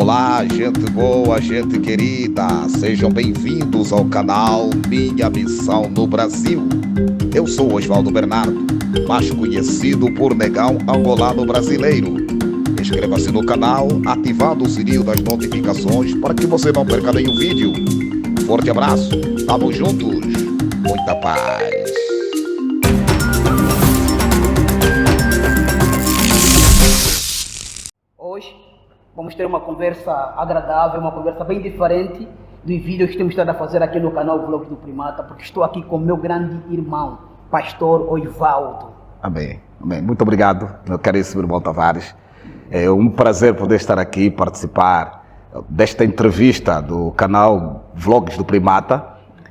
Olá, gente boa, gente querida, sejam bem-vindos ao canal Minha Missão no Brasil. Eu sou Osvaldo Bernardo, mais conhecido por Negão Angolano Brasileiro. Inscreva-se no canal, ativando o sininho das notificações para que você não perca nenhum vídeo. Um forte abraço, tamo juntos, muita paz. Hoje vamos ter uma conversa agradável, uma conversa bem diferente dos vídeos que temos estado a fazer aqui no canal Vlogs do Primata, porque estou aqui com meu grande irmão, Pastor Osvaldo. Amém, amém. Muito obrigado, meu caríssimo irmão Tavares. É um prazer poder estar aqui e participar desta entrevista do canal Vlogs do Primata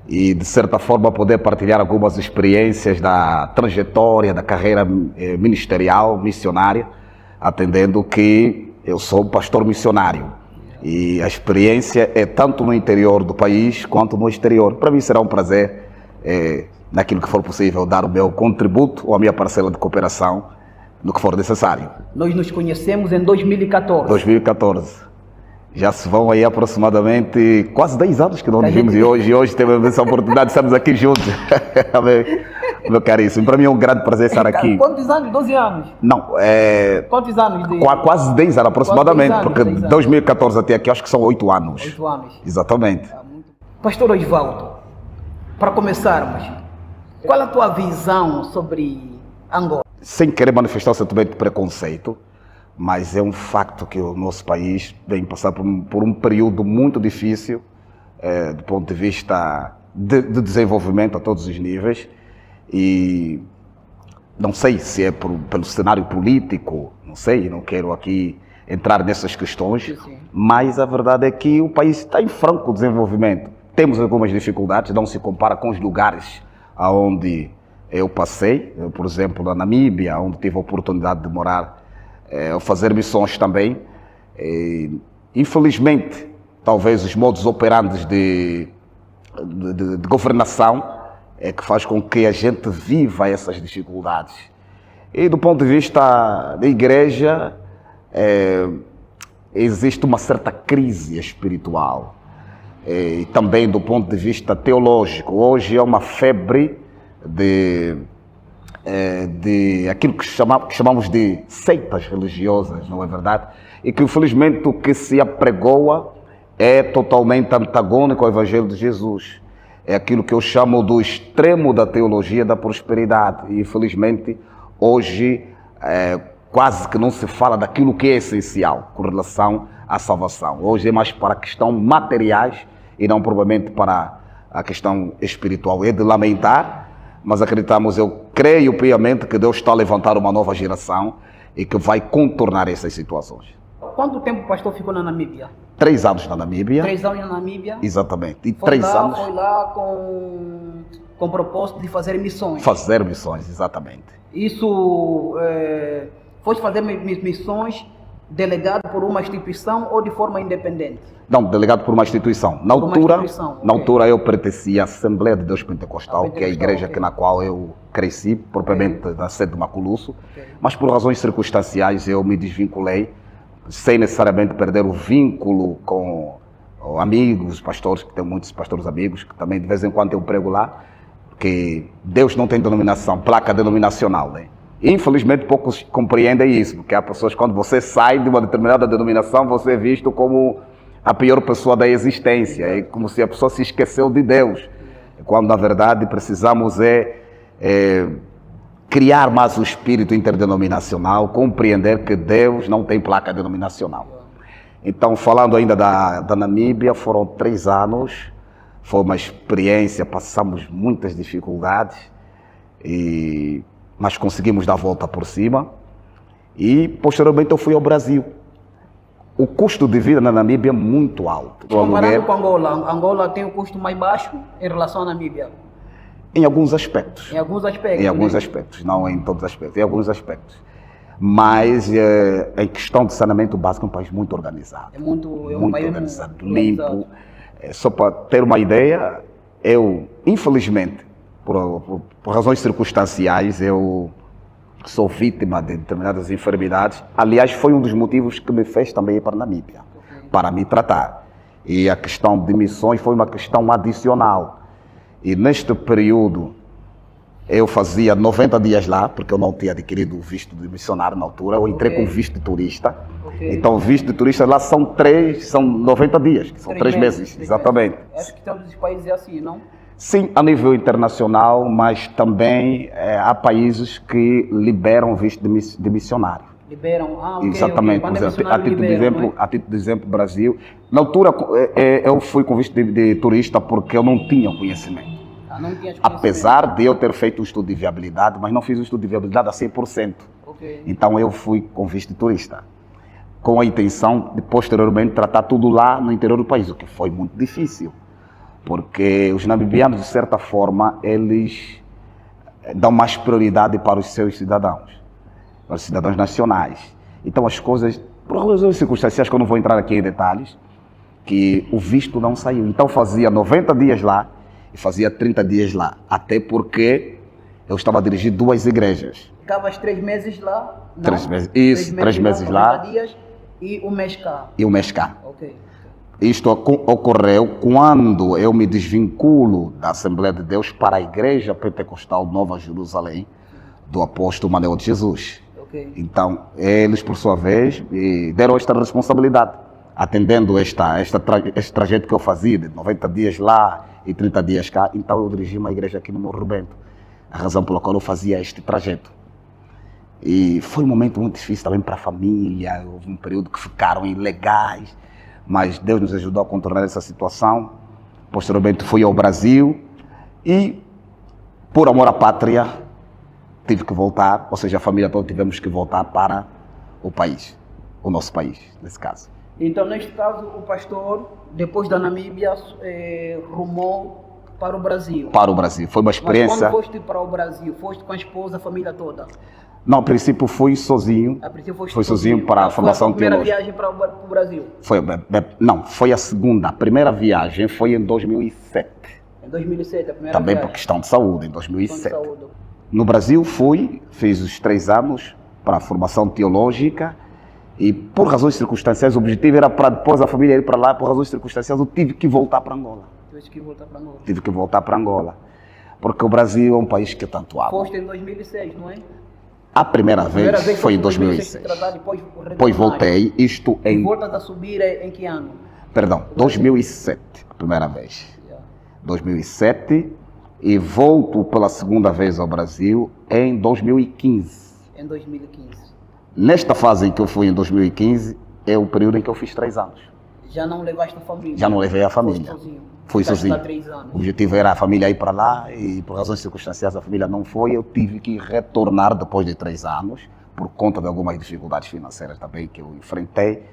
e, de certa forma, poder partilhar algumas experiências da trajetória, da carreira ministerial, missionária, atendendo que eu sou pastor missionário e a experiência é tanto no interior do país quanto no exterior. Para mim será um prazer, naquilo que for possível, dar o meu contributo ou a minha parcela de cooperação no que for necessário. Nós nos conhecemos em 2014. 2014. Já se vão aí aproximadamente quase 10 anos que não nos vimos e hoje temos essa oportunidade de estarmos aqui juntos. Meu caríssimo, para mim é um grande prazer estar aqui. Quantos anos? 12 anos? Não, Quantos anos? Quase 10 anos aproximadamente, 10 anos, porque 10 anos. 2014 até aqui acho que são 8 anos. 8 anos. Exatamente. Pastor Osvaldo, para começarmos, qual a tua visão sobre Angola? Sem querer manifestar o sentimento de preconceito, mas é um facto que o nosso país vem passar por um período muito difícil, do ponto de vista de desenvolvimento a todos os níveis, e não sei se é pelo cenário político, não sei, não quero aqui entrar nessas questões, Sim. Mas a verdade é que o país está em franco desenvolvimento. Temos algumas dificuldades, não se compara com os lugares aonde eu passei, por exemplo, na Namíbia, onde tive a oportunidade de morar, fazer missões também. Infelizmente, talvez os modos operantes de governação é que faz com que a gente viva essas dificuldades. E do ponto de vista da igreja, existe uma certa crise espiritual. E também do ponto de vista teológico, hoje é uma febre de aquilo que chamamos de seitas religiosas, não é verdade? E que infelizmente o que se apregoa é totalmente antagônico ao Evangelho de Jesus. É aquilo que eu chamo do extremo da teologia da prosperidade. E infelizmente hoje quase que não se fala daquilo que é essencial com relação à salvação. Hoje é mais para a questão materiais e não propriamente para a questão espiritual. É de lamentar, mas acreditamos, eu creio piamente que Deus está a levantar uma nova geração e que vai contornar essas situações. Quanto tempo o pastor ficou na Namíbia? 3 anos na Namíbia. 3 anos na Namíbia? Exatamente. E Foi 3 lá, anos... Foi lá com o propósito de fazer missões. Fazer missões, exatamente. Isso, foi fazer missões delegado por uma instituição ou de forma independente? Não, delegado por uma instituição. Na altura eu pertencia à Assembleia de Deus Pentecostal, que é a igreja na qual eu cresci, propriamente na sede de Maculusso. Mas por razões circunstanciais eu me desvinculei, sem necessariamente perder o vínculo com amigos, pastores, que tenho muitos pastores amigos, que também de vez em quando eu prego lá, que Deus não tem denominação, placa denominacional, né? Infelizmente poucos compreendem isso, porque há pessoas, quando você sai de uma determinada denominação, você é visto como a pior pessoa da existência, é como se a pessoa se esqueceu de Deus, quando na verdade precisamos criar mais o espírito interdenominacional, compreender que Deus não tem placa denominacional. Então, falando ainda da Namíbia, foram 3 anos, foi uma experiência, passamos muitas dificuldades, mas conseguimos dar a volta por cima e posteriormente eu fui ao Brasil. O custo de vida na Namíbia é muito alto. Comparado com Angola, Angola tem o custo mais baixo em relação à Namíbia? Em alguns aspectos. Em alguns aspectos? Em alguns aspectos, não em todos os aspectos, em alguns aspectos. Mas em questão de saneamento básico é um país muito organizado. É muito organizado, limpo. Só para ter uma ideia, eu, infelizmente, por razões circunstanciais, eu sou vítima de determinadas enfermidades. Aliás, foi um dos motivos que me fez também ir para a Namíbia. para me tratar. E a questão de missões foi uma questão adicional. E neste período, eu fazia 90 dias lá, porque eu não tinha adquirido o visto de missionário na altura, eu entrei com visto de turista. Então, o visto de turista lá são 90 dias, que são 3 meses, exatamente. Acho que todos os países é assim, não? Sim, a nível internacional, mas também há países que liberam visto de missionário. Liberam? Exatamente. Quando Por exemplo, a título de exemplo, Brasil. Na altura, eu fui com visto de turista porque eu não tinha conhecimento. Não tinha Apesar de eu ter feito o estudo de viabilidade, mas não fiz o estudo de viabilidade a 100%. Então eu fui com visto de turista, com a intenção de posteriormente tratar tudo lá no interior do país, o que foi muito difícil, porque os namibianos, de certa forma, eles dão mais prioridade para os seus cidadãos, para os cidadãos nacionais. Então as coisas, por razões circunstanciais que eu não vou entrar aqui em detalhes, que o visto não saiu. Então fazia 90 dias lá, e fazia 30 dias lá, até porque eu estava a dirigir 2 igrejas. Ficavas 3 meses lá? Não. 3 meses, isso, 3 meses lá. 90 dias e o mês cá. E o mês cá. Isto ocorreu quando eu me desvinculo da Assembleia de Deus para a Igreja Pentecostal Nova Jerusalém, do apóstolo Manuel de Jesus. Então, eles, por sua vez, me deram esta responsabilidade, atendendo este trajeto que eu fazia, de 90 dias lá e 30 dias cá. Então eu dirigi uma igreja aqui no Morro Bento, a razão pela qual eu fazia este trajeto. E foi um momento muito difícil também para a família, houve um período que ficaram ilegais, mas Deus nos ajudou a contornar essa situação. Posteriormente fui ao Brasil e, por amor à pátria, tive que voltar, ou seja, a família toda tivemos que voltar para o país, o nosso país, nesse caso. Então, neste caso, o pastor, depois da Namíbia, rumou para o Brasil. Para o Brasil. Foi uma experiência... Mas quando foste para o Brasil, foste com a esposa, a família toda? Não, a princípio fui sozinho. Fui sozinho para a formação teológica. Foi a primeira viagem para o Brasil? Não, foi a segunda. A primeira viagem foi em 2007. Em 2007, a primeira Também viagem? por questão de saúde, em 2007. No Brasil fiz os 3 anos para a formação teológica. E por razões circunstanciais, o objetivo era para depois a família ir para lá. Por razões circunstanciais, eu tive que voltar para Angola. Tive que voltar para Angola. Porque o Brasil é um país que eu tanto amo. Foste em 2006, não é? A primeira vez foi em 2006. Depois voltei, isto em... E voltas a subir em que ano? Perdão, 2007, a primeira vez. 2007, e volto pela segunda vez ao Brasil em 2015. Em 2015. Nesta fase em que eu fui em 2015, é o período em que eu fiz 3 anos. Já não levaste a família? Já não levei a família. Fui sozinho. O objetivo era a família ir para lá e por razões circunstanciais a família não foi. Eu tive que retornar depois de 3 anos, por conta de algumas dificuldades financeiras também que eu enfrentei.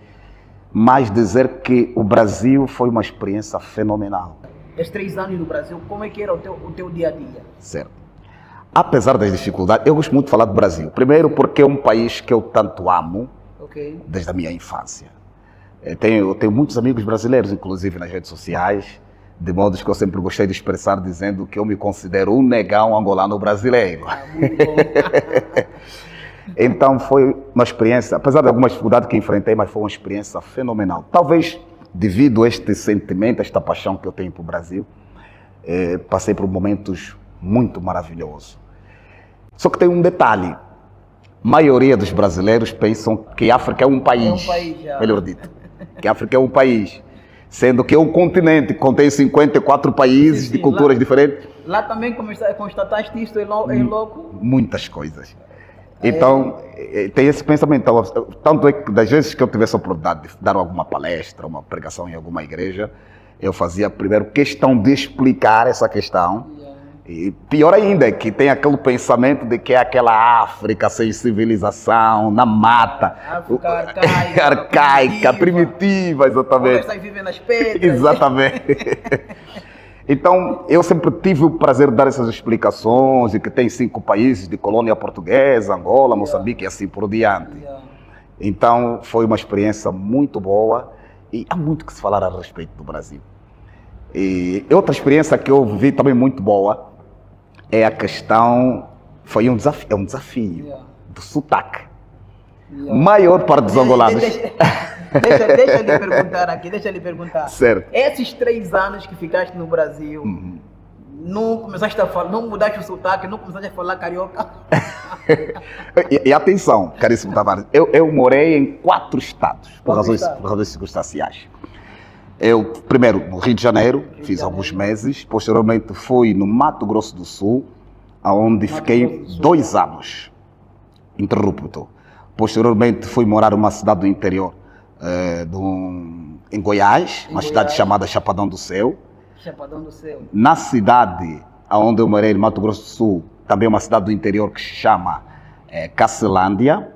Mas dizer que o Brasil foi uma experiência fenomenal. Esses 3 anos no Brasil, como é que era o teu dia a dia? Certo. Apesar das dificuldades, eu gosto muito de falar do Brasil. Primeiro porque é um país que eu tanto amo, desde a minha infância. Eu tenho muitos amigos brasileiros, inclusive nas redes sociais, de modo que eu sempre gostei de expressar dizendo que eu me considero um negão angolano brasileiro. Muito bom. Então foi uma experiência, apesar de algumas dificuldades que enfrentei, mas foi uma experiência fenomenal. Talvez devido a este sentimento, a esta paixão que eu tenho para o Brasil, passei por momentos muito maravilhosos. Só que tem um detalhe. A maioria dos brasileiros pensam que a África é um país, melhor dito, que a África é um país, sendo que é um continente que contém 54 países de culturas diferentes. Lá também constataste isso em loco? Muitas coisas. Então, tem esse pensamento. Tanto é que das vezes que eu tivesse a oportunidade de dar alguma palestra, uma pregação em alguma igreja, eu fazia primeiro questão de explicar essa questão. E pior ainda, que tem aquele pensamento de que é aquela África sem civilização, na mata. África arcaica, primitiva, exatamente. Onde vivem nas pedras. Exatamente. Então, eu sempre tive o prazer de dar essas explicações, e que tem 5 países de colônia portuguesa, Angola, Moçambique e assim por diante. Então, foi uma experiência muito boa e há muito que se falar a respeito do Brasil. E outra experiência que eu vi também muito boa é a questão, foi um desafio do sotaque. Maior para os angolanos. deixa eu lhe perguntar. Certo. Esses 3 anos que ficaste no Brasil, não começaste a falar, não mudaste o sotaque, não começaste a falar carioca? E atenção, caríssimo Tavares, eu morei em 4 estados, por razões circunstanciais. Eu, primeiro, no Rio de Janeiro, fiz alguns meses, posteriormente fui no Mato Grosso do Sul, onde fiquei 2 anos, interrupto. Posteriormente fui morar numa cidade do interior, em Goiás, uma cidade chamada Chapadão do Céu. Chapadão do Céu. Na cidade onde eu morei, no Mato Grosso do Sul, também uma cidade do interior que se chama Cacilândia.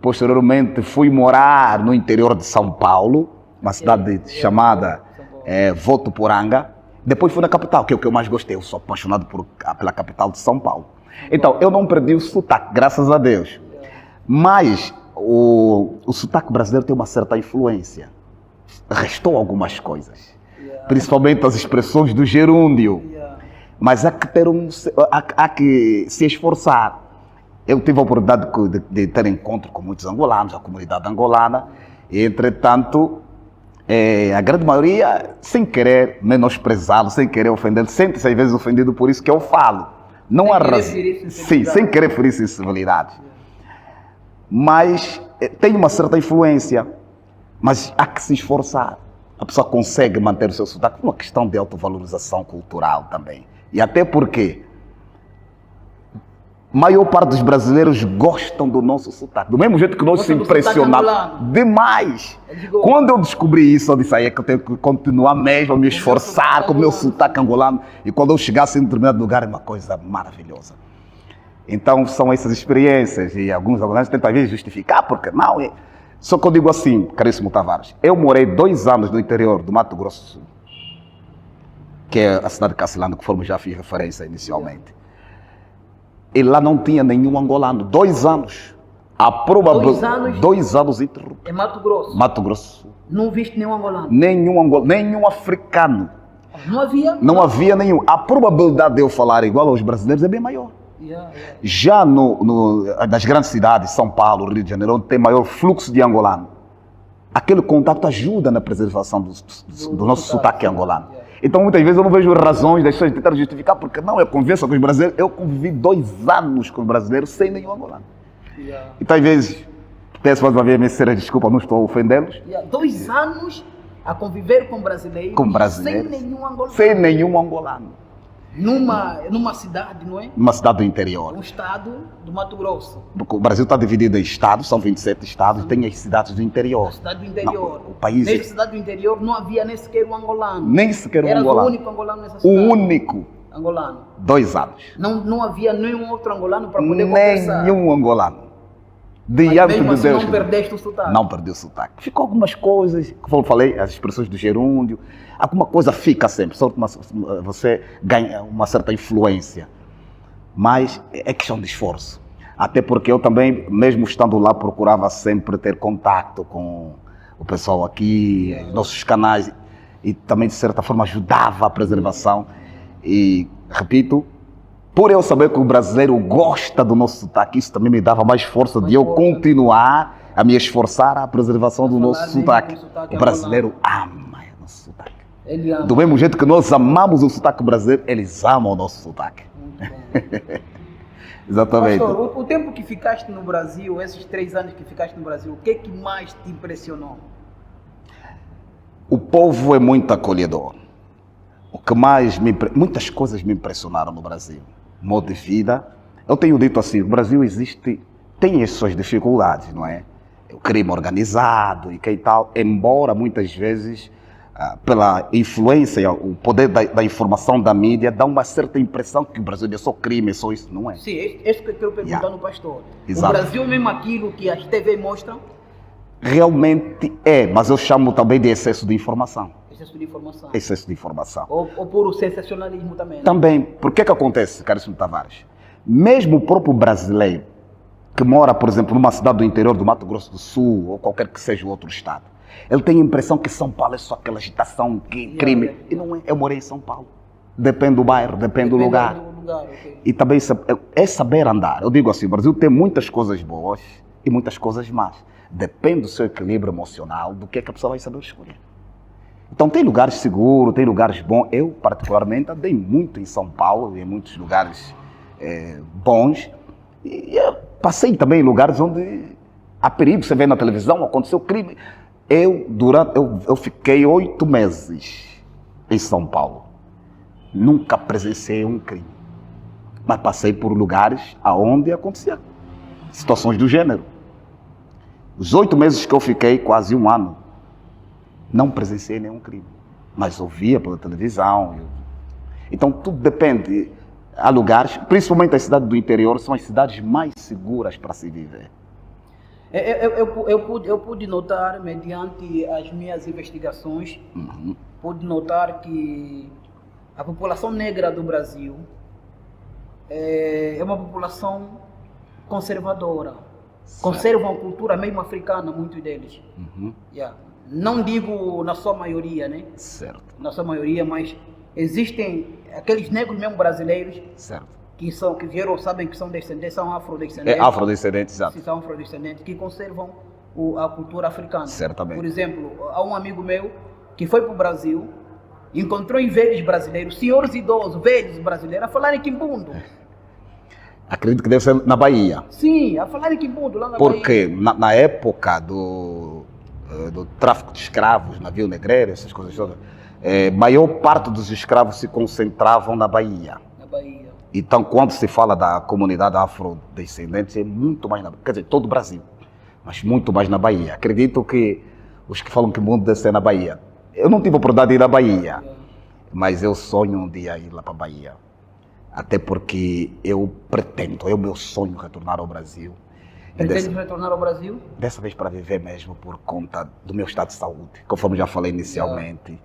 Posteriormente fui morar no interior de São Paulo, uma cidade chamada Votuporanga. Depois fui na capital, que é o que eu mais gostei. Eu sou apaixonado pela capital de São Paulo. Então, eu não perdi o sotaque, graças a Deus. Mas o sotaque brasileiro tem uma certa influência. Restou algumas coisas. Principalmente as expressões do gerúndio. Mas há que se esforçar. Eu tive a oportunidade de ter encontro com muitos angolanos, a comunidade angolana. E, entretanto, a grande maioria, sem querer menosprezá-lo, sem querer ofendê-lo, sente-se às vezes ofendido por isso que eu falo. Não há razão. Sim, sem querer ferir sensibilidade. Mas tem uma certa influência. Mas há que se esforçar. A pessoa consegue manter o seu sotaque. Uma questão de autovalorização cultural também. E até porque a maior parte dos brasileiros gostam do nosso sotaque. Do mesmo jeito que nós se impressionamos demais. Quando eu descobri isso, eu disse aí que eu tenho que continuar mesmo a me esforçar com o meu sotaque angolano. E quando eu chegasse em um determinado lugar, é uma coisa maravilhosa. Então são essas experiências. E alguns angolanos tentam às vezes justificar, porque não. Só que eu digo assim, caríssimo Tavares, eu morei 2 anos no interior do Mato Grosso do Sul, que é a cidade de Cacilândia, que já fiz referência inicialmente. E lá não tinha nenhum angolano. 2 anos. A probabilidade. 2 anos interruptos. É Mato Grosso? Mato Grosso. Não viste nenhum angolano? Nenhum africano. Não havia? Não havia nenhum. A probabilidade de eu falar igual aos brasileiros é bem maior. Já nas grandes cidades, São Paulo, Rio de Janeiro, onde tem maior fluxo de angolano, aquele contato ajuda na preservação do nosso sotaque angolano. Então, muitas vezes eu não vejo razões das pessoas tentarem justificar, porque não, eu converso com os brasileiros. Eu convivi 2 anos com os brasileiros sem nenhum angolano. Então, às vezes, peço mais uma vez a minha sincera desculpa, não estou a ofendê-los. 2 anos a conviver com brasileiros, sem nenhum angolano. Sem nenhum angolano. Numa cidade, não é? Numa cidade do interior. Um estado do Mato Grosso. O Brasil está dividido em estados, são 27 estados, e tem as cidades do interior. A cidade do interior. Não, o país nessa cidade do interior não havia nem sequer um angolano. Nem sequer um angolano. Era o único angolano nessa cidade. O único. Angolano. 2 anos. Não havia nenhum outro angolano para poder conversar. Nenhum angolano. Diante de Deus. Não perdeste o sotaque. Não perdi o sotaque. Ficou algumas coisas, como eu falei, as expressões do gerúndio. Alguma coisa fica sempre, só que você ganha uma certa influência. Mas é questão de esforço. Até porque eu também, mesmo estando lá, procurava sempre ter contato com o pessoal aqui, nossos canais, e também, de certa forma, ajudava a preservação. E, repito, por eu saber que o brasileiro gosta do nosso sotaque, isso também me dava mais força de eu continuar a me esforçar à preservação do nosso sotaque. O brasileiro ama o nosso sotaque. Do mesmo jeito que nós amamos o sotaque brasileiro, eles amam o nosso sotaque. Exatamente. Pastor, o tempo que ficaste no Brasil, esses 3 anos que ficaste no Brasil, o que é que mais te impressionou? O povo é muito acolhedor. O que mais muitas coisas me impressionaram no Brasil. Modo de vida. Eu tenho dito assim, o Brasil tem as suas dificuldades, não é? O crime organizado e que tal, embora muitas vezes, pela influência, o poder da informação da mídia, dá uma certa impressão que o Brasil é só crime, é só isso, não é? Sim, é isso que eu quero perguntar no pastor. Exato. O Brasil é mesmo aquilo que as TV mostram? Realmente é, mas eu chamo também de excesso de informação. Excesso de informação. Excesso de informação. Ou puro sensacionalismo também, né? Também. Por que acontece, caríssimo Tavares? Mesmo o próprio brasileiro, que mora, por exemplo, numa cidade do interior do Mato Grosso do Sul, ou qualquer que seja o outro estado, ele tem a impressão que São Paulo é só aquela agitação, crime. E não é. Eu morei em São Paulo. Depende do bairro, depende do lugar. Okay. E também é saber andar. Eu digo assim, o Brasil tem muitas coisas boas e muitas coisas más. Depende do seu equilíbrio emocional, do que a pessoa vai saber escolher. Então tem lugares seguros, tem lugares bons. Eu, particularmente, andei muito em São Paulo, em muitos lugares bons. E eu passei também em lugares onde há perigo, você vê na televisão, aconteceu crime. Eu fiquei 8 meses em São Paulo. Nunca presenciei um crime. Mas passei por lugares onde acontecia situações do gênero. Os 8 meses que eu fiquei, quase 1 ano, não presenciei nenhum crime. Mas ouvia pela televisão. Então tudo depende. Há lugares, principalmente as cidades do interior, são as cidades mais seguras para se viver. Eu pude notar, mediante as minhas investigações, pude notar que a população negra do Brasil é uma população conservadora. Certo. Conservam a cultura mesmo africana, muitos deles. Não digo na sua maioria, né? Certo. Na sua maioria, mas existem aqueles negros mesmo brasileiros. Certo. Que vieram, sabem que são descendentes, são afrodescendentes. Afrodescendentes, exato. São afrodescendentes, que conservam a cultura africana. Certamente. Por exemplo, há um amigo meu que foi para o Brasil, encontrou em velhos brasileiros, senhores idosos, velhos brasileiros, a falarem quimbundo. Acredito que deve ser na Bahia. Sim, a falarem quimbundo lá na Bahia. Porque na época do tráfico de escravos, navio negreiro, essas coisas todas, maior parte dos escravos se concentravam na Bahia. Na Bahia. Então, quando se fala da comunidade afrodescendente, é muito mais quer dizer, todo o Brasil, mas muito mais na Bahia. Acredito que os que falam que o mundo deve ser na Bahia. Eu não tive a oportunidade de ir à Bahia, mas eu sonho um dia ir lá para a Bahia. Até porque é o meu sonho retornar ao Brasil. Pretende retornar ao Brasil? Dessa vez para viver mesmo por conta do meu estado de saúde, conforme já falei inicialmente.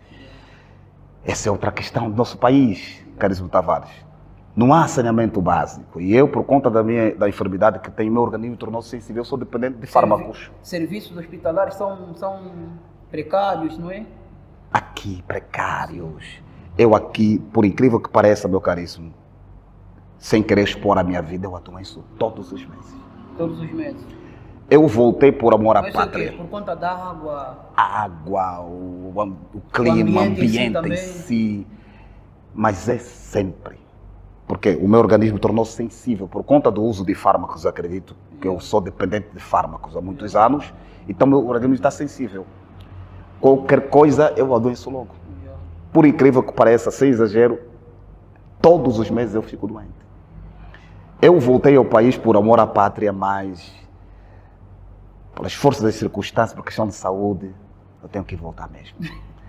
Essa é outra questão do nosso país, caríssimo Tavares. Não há saneamento básico. E eu, por conta da enfermidade que tenho, meu organismo tornou-se sensível. Eu sou dependente de fármacos. Serviços hospitalares são precários, não é? Aqui, precários. Eu aqui, por incrível que pareça, meu caríssimo, sem querer expor a minha vida, eu adoeço todos os meses. Todos os meses? Eu voltei por amor à pátria. Por conta da água? A água, o clima, o ambiente em si. Mas é sempre. Porque o meu organismo tornou-se sensível por conta do uso de fármacos, acredito, que eu sou dependente de fármacos há muitos anos, então meu organismo está sensível. Qualquer coisa eu adoeço logo. Por incrível que pareça, sem exagero, todos os meses eu fico doente. Eu voltei ao país por amor à pátria, mas pelas forças das circunstâncias, por questão de saúde, eu tenho que voltar mesmo.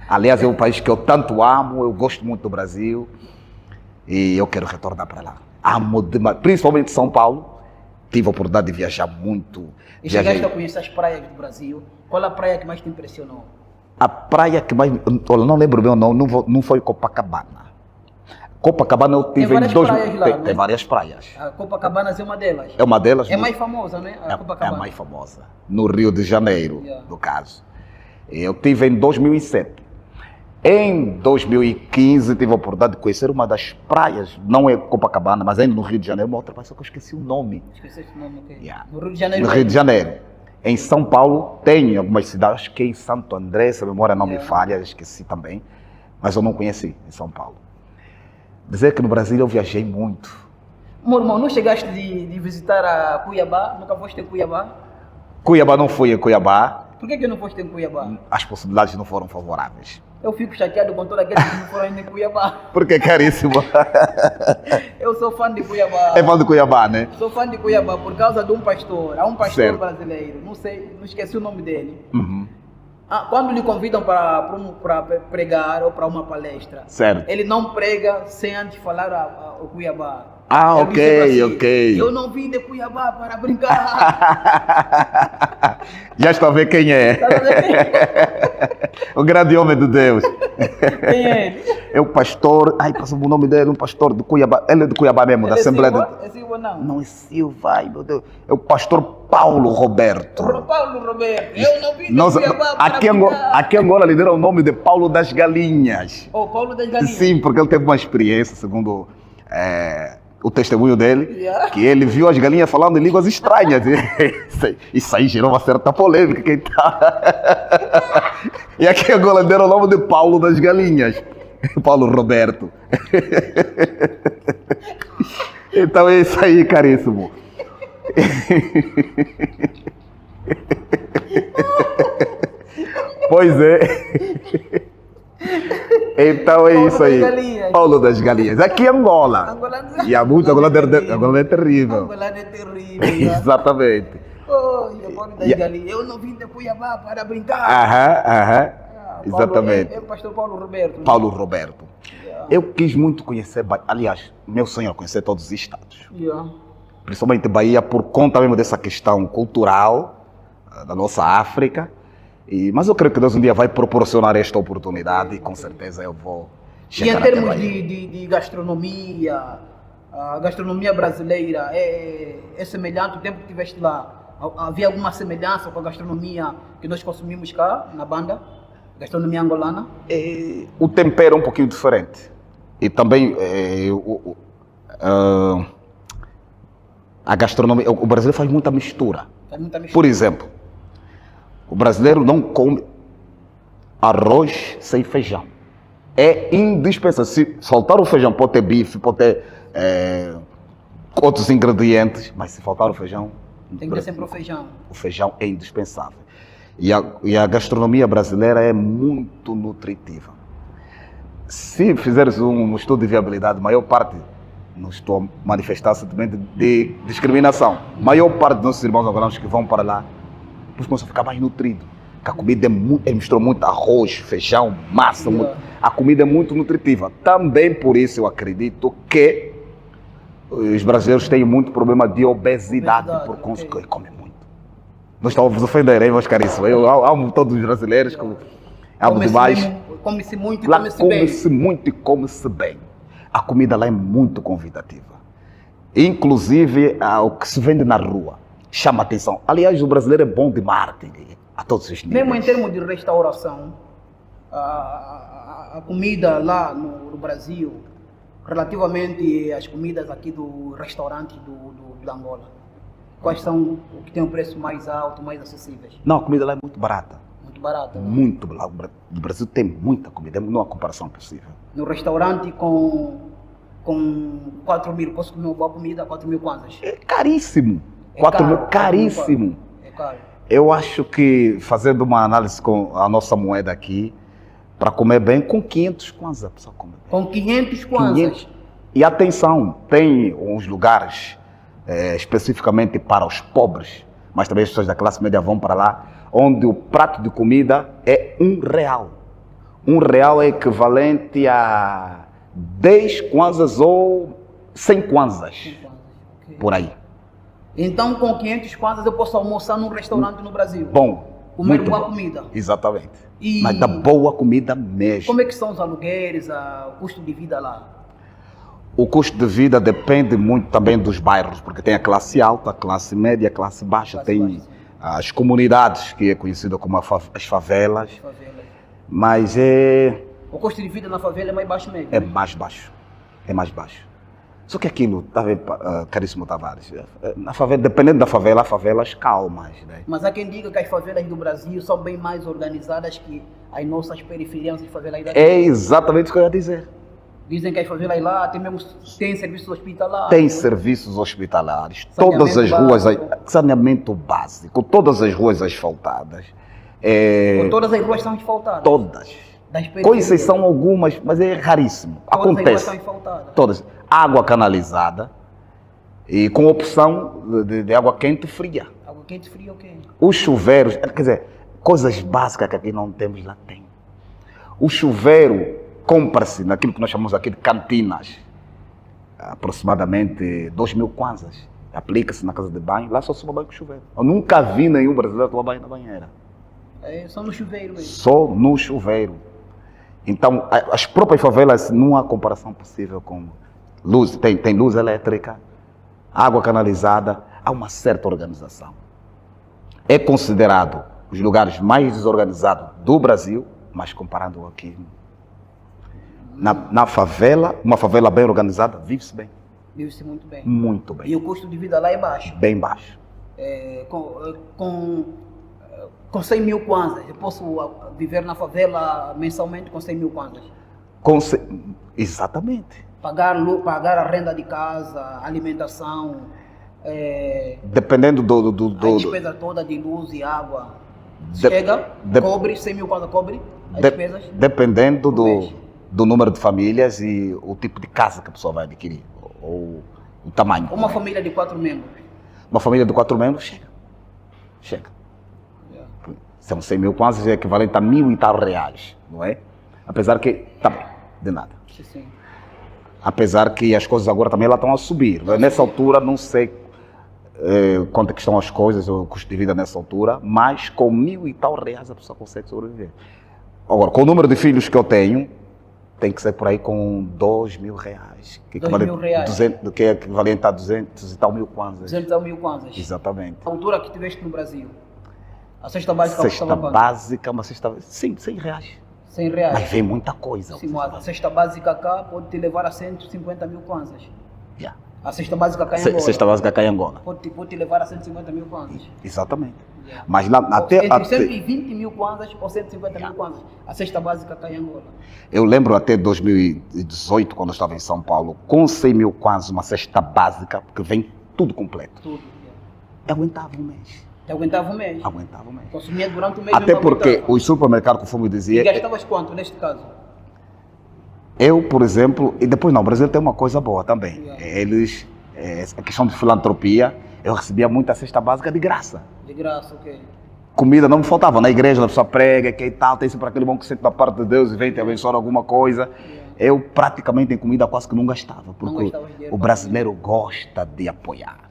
Aliás, é um país que eu tanto amo, eu gosto muito do Brasil. E eu quero retornar para lá. Amo demais, principalmente São Paulo. Tive a oportunidade de viajar muito. E chegaste a conhecer as praias do Brasil. Qual a praia que mais te impressionou? A praia que mais... Eu não lembro o meu nome, não foi Copacabana. Copacabana eu tive em 2000. Tem várias praias. A Copacabana é uma delas. É uma delas. É mais famosa, né? É a mais famosa. No Rio de Janeiro, no caso. Eu tive em 2007. Em 2015, tive a oportunidade de conhecer uma das praias, não é Copacabana, mas ainda no Rio de Janeiro, uma outra praia, só que eu esqueci o nome. Esqueceste o nome? Okay. No Rio de Janeiro? No Rio de Janeiro. Em São Paulo, tem algumas cidades, acho que em Santo André, se a memória não me falha, esqueci também, mas eu não conheci em São Paulo. Dizer que no Brasil eu viajei muito. Meu irmão, não chegaste de visitar a Cuiabá? Nunca foste em Cuiabá? Cuiabá não fui em Cuiabá. Por que não foste em Cuiabá? As possibilidades não foram favoráveis. Eu fico chateado com todos aqueles que não foram ainda em Cuiabá. Porque é caríssimo. Eu sou fã de Cuiabá. É fã de Cuiabá, né? Sou fã de Cuiabá por causa de um pastor. Há um pastor brasileiro, não sei, não esqueci o nome dele. Quando lhe convidam para pregar ou para uma palestra, ele não prega sem antes falar o Cuiabá. Ok. Eu não vim de Cuiabá para brincar. Já estou a ver quem é. O grande homem de Deus. Quem é ele? É o pastor, passou o nome dele, um pastor de Cuiabá. Ele é de Cuiabá mesmo, da Assembleia Silva? É Silva não? Não é Silva, ai meu Deus. É o pastor Paulo Roberto. Paulo Roberto. Eu não vim de Cuiabá para brincar. Aqui agora lhe deram o nome de Paulo das Galinhas. Paulo das Galinhas. Sim, porque ele teve uma experiência, segundo o testemunho dele, que ele viu as galinhas falando em línguas estranhas. Isso aí gerou uma certa polêmica. Quem tá... E aqui agora deram o nome de Paulo das Galinhas. Paulo Roberto. Então é isso aí, caríssimo. Pois é. Então é isso aí. Paulo das Galinhas. Aqui é Angola. E há muito, Angola é terrível. Angola é terrível. Exatamente. Oh, Paulo das Galinhas. Eu não vim de Cuiabá para brincar. Exatamente. É o pastor Paulo Roberto. Paulo Roberto. Eu quis muito conhecer, aliás, meu sonho é conhecer todos os estados. Principalmente Bahia, por conta mesmo dessa questão cultural da nossa África. Mas eu creio que Deus um dia vai proporcionar esta oportunidade e com certeza eu vou chegar. E em termos de gastronomia, a gastronomia brasileira é semelhante? O tempo que estiveste lá, havia alguma semelhança com a gastronomia que nós consumimos cá na banda? Gastronomia angolana? O tempero é um pouquinho diferente. E também a gastronomia, o brasileiro faz muita mistura. Por exemplo, o brasileiro não come arroz sem feijão. É indispensável. Se faltar o feijão, pode ter bife, pode ter outros ingredientes, mas se faltar o feijão... Tem que ter sempre o feijão. O feijão é indispensável. E a gastronomia brasileira é muito nutritiva. Se fizeres um estudo de viabilidade, a maior parte, não estou a manifestar sentimento de discriminação, a maior parte dos nossos irmãos angolanos que vão para lá, depois começam a ficar mais nutridos. Porque a comida ele misturou muito arroz, feijão, massa. A comida é muito nutritiva. Também por isso eu acredito que os brasileiros têm muito problema de obesidade por conta que comem muito. Não estou a vos ofender, hein, meus caríssimos? Eu amo todos os brasileiros, amo demais. Come-se muito e lá come-se bem. Come-se muito e come-se bem. A comida lá é muito convidativa. Inclusive, o que se vende na rua chama atenção. Aliás, o brasileiro é bom de marketing a todos os níveis. Mesmo em termos de restauração, a comida lá no Brasil, relativamente às comidas aqui do restaurante do Angola, quais são o que tem um preço mais alto, mais acessíveis? Não, a comida lá é muito barata. Muito barata? Muito barata. O Brasil tem muita comida, não há comparação possível. No restaurante com 4 mil, posso comer uma boa comida, 4 mil kwanzas? É caríssimo. 4 mil, caríssimo. É caro. Eu acho que, fazendo uma análise com a nossa moeda aqui, para comer bem, com 500 kwanzas a pessoa come bem. Com 500 kwanzas? E atenção, tem uns lugares especificamente para os pobres, mas também as pessoas da classe média vão para lá, onde o prato de comida é R$1. R$1 é equivalente a 10 kwanzas ou 100 kwanzas, por aí. Então, com 500 kwanzas eu posso almoçar num restaurante no Brasil? Bom. Comer boa comida? Exatamente. Mas da boa comida mesmo. Como é que são os aluguéis, o custo de vida lá? O custo de vida depende muito também dos bairros, porque tem a classe alta, a classe média, a classe baixa. Tem as comunidades, que é conhecida como as favelas. Mas o custo de vida na favela é mais baixo mesmo? É mais baixo. É mais baixo. Só que aquilo, tá vendo, caríssimo Tavares, na favela, dependendo da favela, há favelas calmas, né? Mas há quem diga que as favelas do Brasil são bem mais organizadas que as nossas periferias de favelas daqui. É exatamente isso que eu ia dizer. Dizem que as favelas lá tem serviços hospitalares. Tem serviços hospitalares, todas as ruas, saneamento básico, todas as ruas asfaltadas. Todas as ruas são asfaltadas? Todas. Com exceção algumas, mas é raríssimo. Acontece. Todas as ruas são asfaltadas? Todas. Água canalizada e com opção de água quente e fria. Água quente e fria, ok. Os chuveiros, quer dizer, coisas básicas que aqui não temos, lá tem. O chuveiro compra-se naquilo que nós chamamos aqui de cantinas, aproximadamente 2.000 kwanzas. Aplica-se na casa de banho, lá só se toma banho com chuveiro. Eu nunca vi nenhum brasileiro tomar banho na banheira. Só no chuveiro mesmo? Só no chuveiro. Então, as próprias favelas, não há comparação possível com luz. Tem luz elétrica, água canalizada, há uma certa organização. É considerado os lugares mais desorganizados do Brasil, mas comparando aqui, na favela, uma favela bem organizada, vive-se bem. Vive-se muito bem. Muito bem. E o custo de vida lá é baixo. Bem baixo. Com 100 mil kwanzas, eu posso viver na favela mensalmente com 100 mil kwanzas. Exatamente. Pagar a renda de casa, alimentação, dependendo a despesa toda de luz e água. Cobre, 100 mil kwanzas cobre as despesas? Dependendo do número de famílias e o tipo de casa que a pessoa vai adquirir, ou o tamanho. Uma família de 4 membros. Uma família de 4 membros, chega. São 100 mil kwanzas, é equivalente a R$1.000 e tal, não é? Apesar que, tá bem, de nada. Sim. Apesar que as coisas agora também lá estão a subir. Nessa altura, não sei quanto é que estão as coisas, o custo de vida nessa altura, mas com R$1.000 e tal a pessoa consegue sobreviver. Agora, com o número de filhos que eu tenho, tem que ser por aí com R$2.000, que é equivalente a 200 e tal mil kwanzas. 200 e tal mil kwanzas. Exatamente. A altura que tiveste no Brasil, a cesta básica custava quanto? Básica, uma cesta... Sim, R$100. R$100. Mas vem muita coisa. Sim, a cesta básica cá pode te levar a 150 mil kwanzas. Yeah. A cesta básica cá em Angola. Cesta básica cá em Angola. Pode te levar a 150 mil kwanzas. Exatamente. Yeah. Mas lá, entre 120 mil kwanzas ou 150 mil kwanzas, a cesta básica cá em Angola. Eu lembro até 2018, quando eu estava em São Paulo, com 100 mil kwanzas, uma cesta básica, que vem tudo completo. Tudo. Eu aguentava um mês. Aguentava um mês? Aguentava um mês. Consumia durante o mês. Até porque os supermercados, conforme eu dizia... E gastavas quanto neste caso? Eu, por exemplo, e depois não, o Brasil tem uma coisa boa também. Yeah. Eles, a questão de filantropia, eu recebia muita cesta básica de graça. De graça, ok. Comida não me faltava. Na igreja, a pessoa prega, que tal, tem sempre aquele bom que sente da parte de Deus e vem te abençoar alguma coisa. Yeah. Eu praticamente em comida quase que não gastava, porque dinheiro, o brasileiro gosta de apoiar.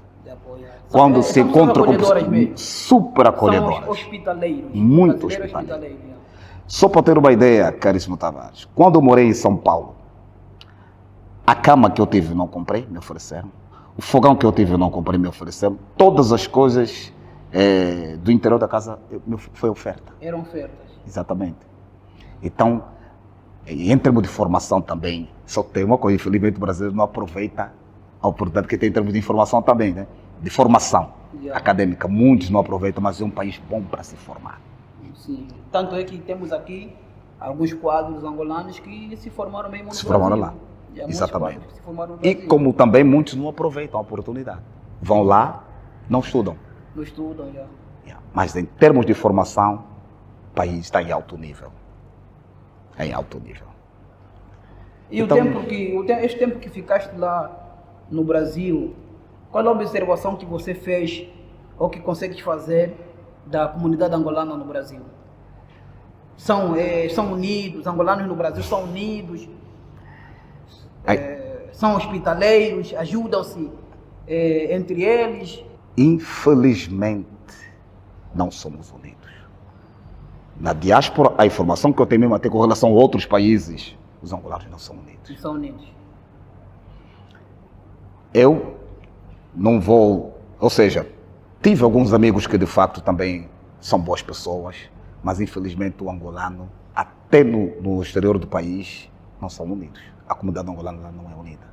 Quando se encontra com pessoas super acolhedoras. São hospitaleiros. Muito hospitaleiros. Só para ter uma ideia, caríssimo Tavares, quando eu morei em São Paulo, a cama que eu tive não comprei, me ofereceram. O fogão que eu tive não comprei, me ofereceram. Todas as coisas do interior da casa foi oferta. Eram ofertas. Exatamente. Então, em termos de formação também, só tem uma coisa, infelizmente o brasileiro não aproveita a oportunidade que tem em termos de informação também, né? De formação acadêmica. Muitos não aproveitam, mas é um país bom para se formar. Sim. Tanto é que temos aqui alguns quadros angolanos que se formaram mesmo no Brasil. Se formaram lá. Exatamente. E como também muitos não aproveitam a oportunidade. Vão lá, não estudam. Não estudam, já. Mas em termos de formação, o país está em alto nível. É em alto nível. E então, este tempo que ficaste lá no Brasil, qual a observação que você fez ou que consegues fazer da comunidade angolana no Brasil? São unidos, os angolanos no Brasil são unidos, são hospitaleiros, ajudam-se entre eles? Infelizmente, não somos unidos. Na diáspora, a informação que eu tenho mesmo até com relação a outros países, os angolanos não são unidos. Não são unidos. Eu não vou, ou seja, tive alguns amigos que de facto também são boas pessoas, mas infelizmente o angolano, até no exterior do país, não são unidos. A comunidade angolana não é unida.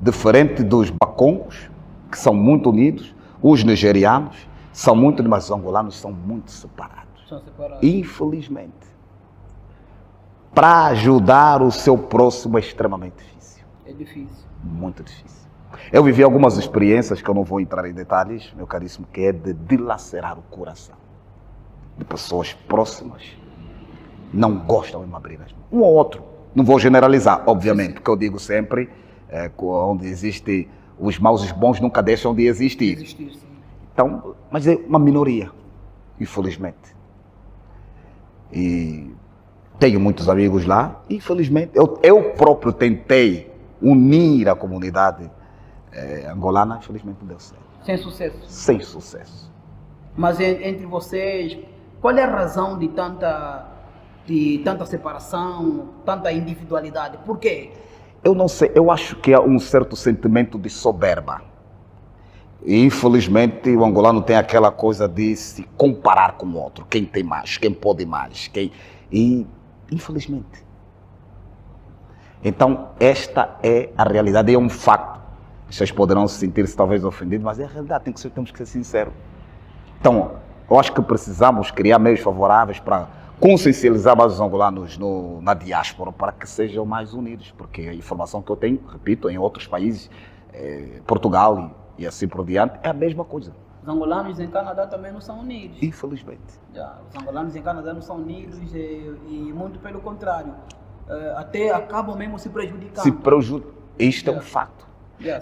Diferente dos bacongos, que são muito unidos, os nigerianos são muito unidos, mas os angolanos são muito separados. São separados. Infelizmente. Para ajudar o seu próximo é extremamente difícil. É difícil. Muito difícil. Eu vivi algumas experiências que eu não vou entrar em detalhes, meu caríssimo, que é de dilacerar o coração de pessoas próximas. Não gostam de abrir as mãos. Um ou outro. Não vou generalizar, obviamente, porque eu digo sempre, onde existem os maus e os bons nunca deixam de existir. Sim. Então, mas é uma minoria, infelizmente. E tenho muitos amigos lá, infelizmente. Eu próprio tentei unir a comunidade angolana, infelizmente não deu certo. Sem sucesso? Sem sucesso. Mas entre vocês, qual é a razão de tanta separação, tanta individualidade? Por quê? Eu não sei, eu acho que há um certo sentimento de soberba. E, infelizmente, o angolano tem aquela coisa de se comparar com o outro. Quem tem mais, quem pode mais, E, infelizmente. Então, esta é a realidade, é um facto. Vocês poderão sentir-se talvez ofendidos, mas é a realidade, temos que ser sinceros. Então, eu acho que precisamos criar meios favoráveis para consciencializar mais os angolanos na diáspora, para que sejam mais unidos, porque a informação que eu tenho, repito, em outros países, Portugal e assim por diante, é a mesma coisa. Os angolanos em Canadá também não são unidos. Infelizmente. Os angolanos em Canadá não são unidos e muito pelo contrário. Até acabam mesmo se prejudicando. Isto é um fato.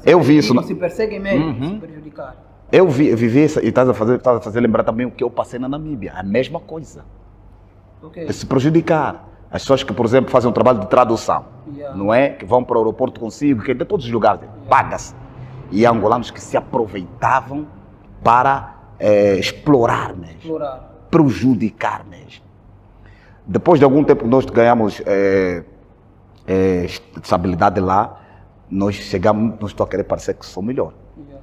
Eu vi isso. Se perseguem mesmo, se prejudicar. Eu vivi isso, e estás a fazer lembrar também o que eu passei na Namíbia. A mesma coisa. Okay. De se prejudicar. As pessoas que, por exemplo, fazem um trabalho de tradução, não é? Que vão para o aeroporto consigo, que é de todos os lugares, paga-se. E há angolanos que se aproveitavam para explorar mesmo, prejudicar mesmo. Depois de algum tempo nós ganhamos estabilidade lá, nós chegamos, não estou a querer parecer que sou melhor,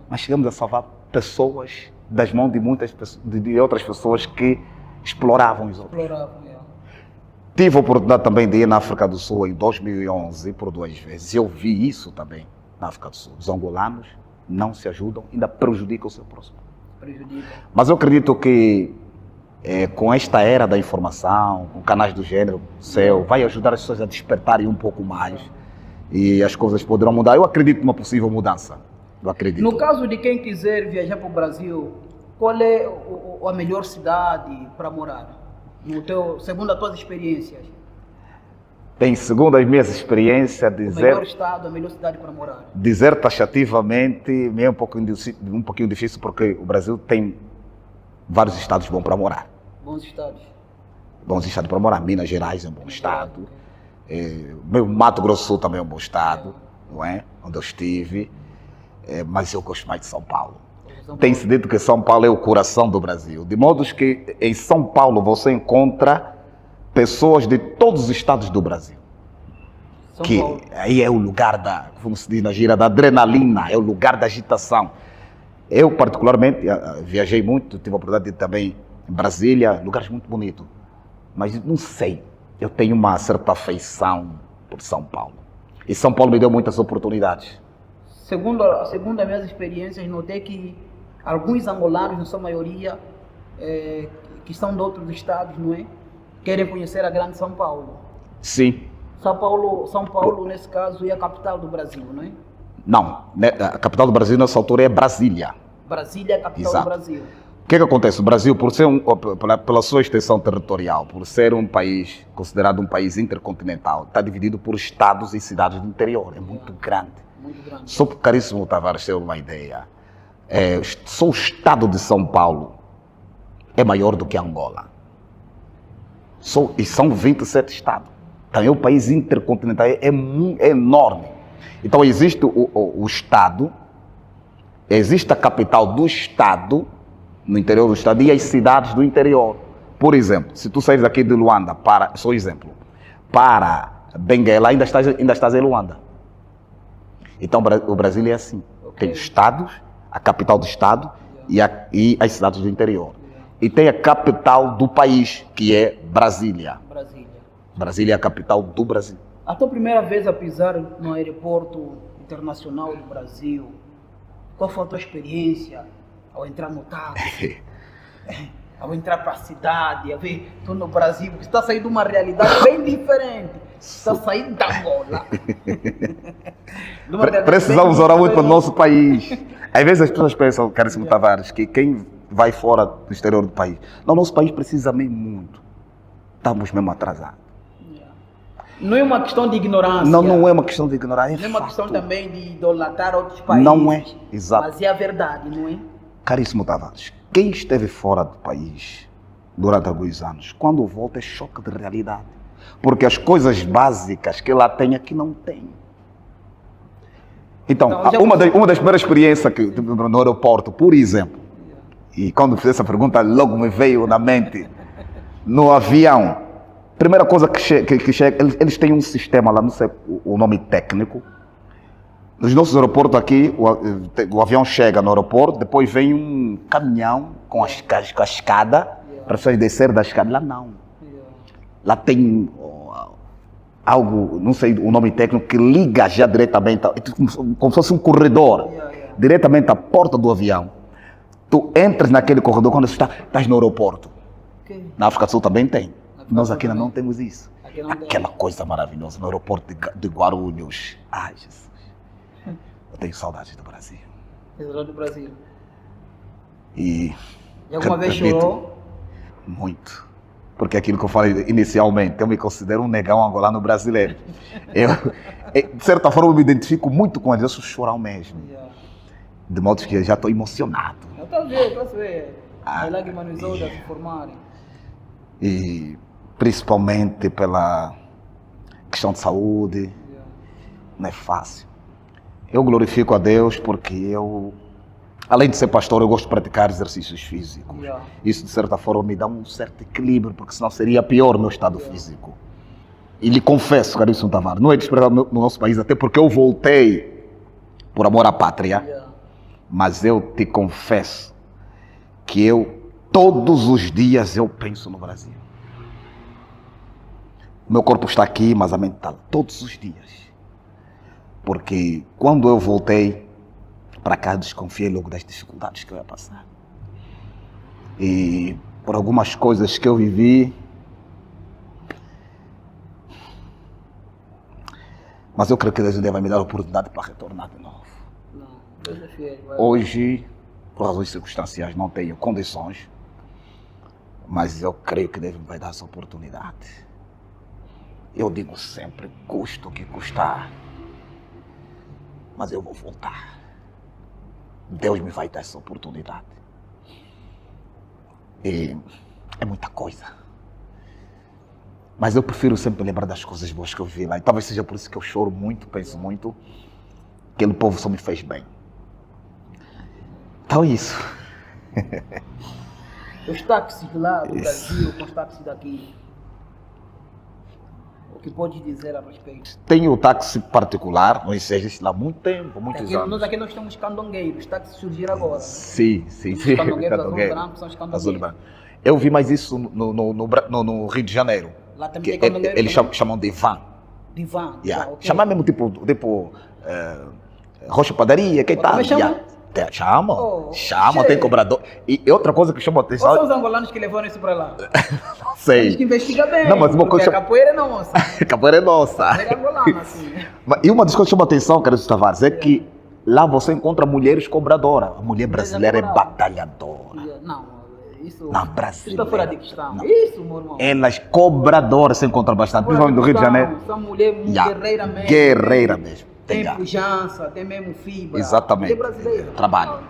mas chegamos a salvar pessoas das mãos de muitas pessoas, de outras pessoas que exploravam os outros. Tive a oportunidade também de ir na África do Sul em 2011 por 2 vezes. Eu vi isso também na África do Sul. Os angolanos não se ajudam, ainda prejudicam o seu próximo. Mas eu acredito que com esta era da informação, com canais do gênero, vai ajudar as pessoas a despertarem um pouco mais e as coisas poderão mudar. Eu acredito numa possível mudança. Eu acredito. No caso de quem quiser viajar para o Brasil, qual é a melhor cidade para morar? Segundo as tuas experiências? Bem, segundo as minhas experiências, o melhor estado, a melhor cidade para morar? Dizer taxativamente é um pouquinho difícil, porque o Brasil tem vários estados bons para morar. Bons estados? Bons estados para morar. Minas Gerais é um bom estado. Mato Grosso do Sul também é um bom estado, não é? Onde eu estive. Mas eu gosto mais de São Paulo. Tem-se dito que São Paulo é o coração do Brasil. De modo que em São Paulo você encontra pessoas de todos os estados do Brasil. Aí é o lugar como se diz na gíria, da adrenalina, é o lugar da agitação. Eu, particularmente, viajei muito, tive a oportunidade de ir também em Brasília, lugares muito bonitos. Mas não sei, eu tenho uma certa afeição por São Paulo. E São Paulo me deu muitas oportunidades. Segundo as minhas experiências, notei que alguns angolanos, na sua maioria, que são de outros estados, não é? Querem conhecer a grande São Paulo. Sim. São Paulo, nesse caso, é a capital do Brasil, não é? Não, a capital do Brasil nessa altura é Brasília. Brasília é a capital do Brasil. O que acontece? O Brasil, por ser pela sua extensão territorial, por ser um país considerado um país intercontinental, está dividido por estados e cidades do interior. É muito grande. Muito grande. Só por Caríssimo Tavares ter uma ideia, só o estado de São Paulo é maior do que Angola. E são 27 estados. Então é um país intercontinental, é enorme. Então existe o estado, existe a capital do estado, no interior do estado, e as cidades do interior. Por exemplo, se tu saís aqui de Luanda, só exemplo, para Benguela, ainda estás em Luanda. Então o Brasil é assim, tem estados, a capital do estado e as cidades do interior. E tem a capital do país, que é Brasília. Brasília é a capital do Brasil. A tua primeira vez a pisar no aeroporto internacional do Brasil, qual foi a tua experiência ao entrar no táxi? Ao entrar para a cidade, a ver tu no Brasil, porque você está saindo de uma realidade bem diferente. Está saindo da Angola. Precisamos orar muito para o nosso país. Às vezes as pessoas pensam, Caríssimo Tavares, que quem vai fora do exterior do país. Não, nosso país precisa mesmo muito. Estamos mesmo atrasados. Não é uma questão de ignorância. Não é uma questão de ignorância. Não é uma questão também de idolatrar outros países. Não é, exato. Mas é a verdade, não é? Caríssimo Tavares, quem esteve fora do país durante alguns anos, quando volta é choque de realidade. Porque as coisas básicas que lá tem, aqui não tem. Então uma das primeiras experiências que no aeroporto, por exemplo, e quando fiz essa pergunta logo me veio na mente, no avião, primeira coisa que chega, eles têm um sistema lá, não sei o nome técnico. Nos nossos aeroportos aqui, o avião chega no aeroporto, depois vem um caminhão com a escada, para as pessoas descerem da escada. Lá não. Lá tem algo, não sei o nome técnico, que liga já diretamente, como se fosse um corredor, diretamente à porta do avião. Tu entras naquele corredor quando estás no aeroporto. Na África do Sul também tem. Nós aqui ainda não temos isso. Aquela coisa maravilhosa no aeroporto de Guarulhos. Ai, Jesus. Eu tenho saudades do Brasil. Tem saudade do Brasil. E alguma vez chorou? Muito. Porque aquilo que eu falei inicialmente, eu me considero um negão angolano brasileiro. De certa forma, eu me identifico muito com eles. Eu sou chorão mesmo. De modo que eu já estou emocionado. Eu estou vendo. As lágrimas nos olhos se formarem. E principalmente pela questão de saúde. Não é fácil. Eu glorifico a Deus porque eu, além de ser pastor, eu gosto de praticar exercícios físicos. Isso, de certa forma, me dá um certo equilíbrio, porque senão seria pior o meu estado físico. E lhe confesso, Caríssimo Tavares, não é desprezado no nosso país, até porque eu voltei por amor à pátria, mas eu te confesso que todos os dias, eu penso no Brasil. O meu corpo está aqui, mas a mente está todos os dias. Porque quando eu voltei para cá, desconfiei logo das dificuldades que eu ia passar. E por algumas coisas que eu vivi, mas eu creio que Deus ainda vai me dar a oportunidade para retornar de novo. Hoje, por razões circunstanciais, não tenho condições, mas eu creio que Deus me vai dar essa oportunidade. Eu digo sempre, custa o que custar, mas eu vou voltar. Deus me vai dar essa oportunidade. E é muita coisa. Mas eu prefiro sempre lembrar das coisas boas que eu vi lá. E talvez seja por isso que eu choro muito, penso muito. Aquele povo só me fez bem. Então é isso. Os táxis lá do Brasil com os táxis daqui, o que pode dizer a respeito? Tenho o táxi particular, não existe lá há muito tempo, muitos anos. Nós aqui nós temos candongueiros, os táxis surgiram agora. Sim. Os candongueiros são os candongueiros. Eu vi mais isso no Rio de Janeiro. Lá também tem candongueiros. Eles chamam de van. De van? Okay. Chamam mesmo tipo Rocha Padaria, que tal? Chama, tem cobrador. E outra coisa que chama a atenção... Quais são os angolanos que levaram isso para lá? Não sei. Temos que investigar bem, não, mas uma coisa a capoeira é nossa. Capoeira é nossa. Capoeira é angolana, assim. E uma das coisas que chama a atenção, Caríssimo Tavares, é que lá você encontra mulheres cobradoras. A mulher brasileira é batalhadora. Não, isso... Não, brasileira. Isso está fora de questão. Não. Isso, meu irmão. Elas cobradoras se encontram bastante, principalmente no Rio de Janeiro. São mulheres guerreiras mesmo. Guerreira mesmo. Tem pujança, tem mesmo fibra. Exatamente. É brasileiro. Trabalho.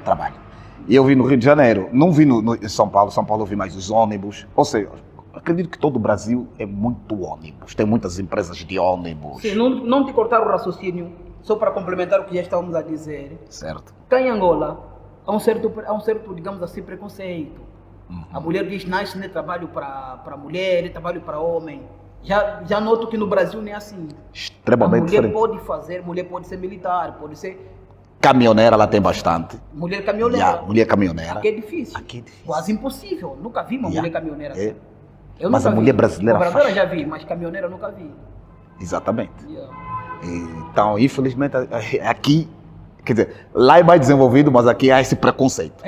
E eu vi no Rio de Janeiro, não vi em São Paulo. São Paulo eu vi mais os ônibus. Ou seja, acredito que todo o Brasil é muito ônibus. Tem muitas empresas de ônibus. Sim, não te cortar o raciocínio, só para complementar o que já estávamos a dizer. Certo. Cá em Angola, há um certo, digamos assim, preconceito. A mulher diz, nasce nem trabalho para mulher, nem trabalho para homem. Já noto que no Brasil nem é assim. Extremamente diferente. Mulher pode ser militar, pode ser... Caminhoneira ela tem bastante. Mulher caminhoneira. Mulher caminhoneira. Aqui é difícil. Quase impossível. Nunca vi uma mulher caminhoneira assim. Mas a mulher brasileira faz. Já vi, mas caminhoneira nunca vi. Exatamente. Então, infelizmente, aqui... Quer dizer, lá é mais desenvolvido, mas aqui há esse preconceito.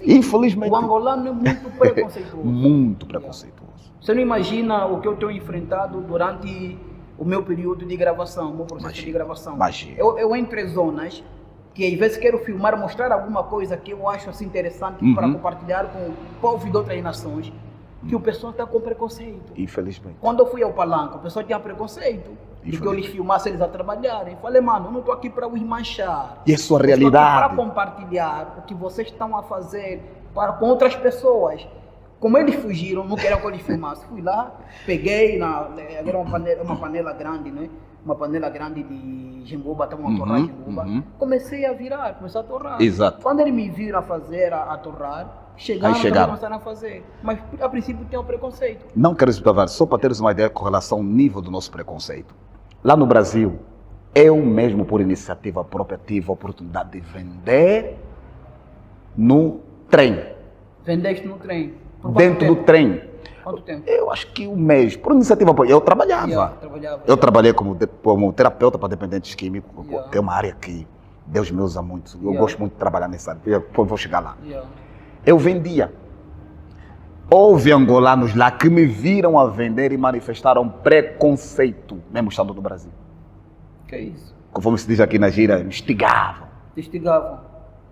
Infelizmente. O angolano é muito preconceituoso. Muito preconceituoso. Você não imagina o que eu tenho enfrentado durante o meu período de gravação, o meu processo de gravação. Eu entro em zonas que às vezes quero filmar, mostrar alguma coisa que eu acho assim interessante para compartilhar com o povo de outras nações, que o pessoal está com preconceito. Infelizmente. Quando eu fui ao Palanca, o pessoal tinha preconceito de que eu lhes filmasse eles a trabalharem. Falei, mano, eu não estou aqui para os manchar. E é sua realidade. Estou aqui para compartilhar o que vocês estão a fazer com outras pessoas. Como eles fugiram, não queriam que eu lhes filmasse. Fui lá, peguei, agora uma panela grande, né? Uma panela grande de jengoba, estava uma torrar de jengoba. Comecei a virar, comecei a torrar. Exato. Quando eles me viram a fazer, a torrar, chegaram. Começaram a fazer. Mas a princípio tem um preconceito. Não quero explicar, só para teres uma ideia com relação ao nível do nosso preconceito. Lá no Brasil, eu mesmo, por iniciativa própria, tive a oportunidade de vender no trem. Vendeste no trem? Dentro do trem. Quanto tempo? Eu acho que um mês, por iniciativa própria. Eu trabalhava. Eu trabalhei como terapeuta para dependentes químicos, que é uma área que Deus me usa muito. Eu gosto muito de trabalhar nessa área. Eu vou chegar lá. Eu vendia. Houve angolanos lá que me viram a vender e manifestaram preconceito, mesmo estando no Brasil. Que é isso? Conforme se diz aqui na gíria, me instigavam.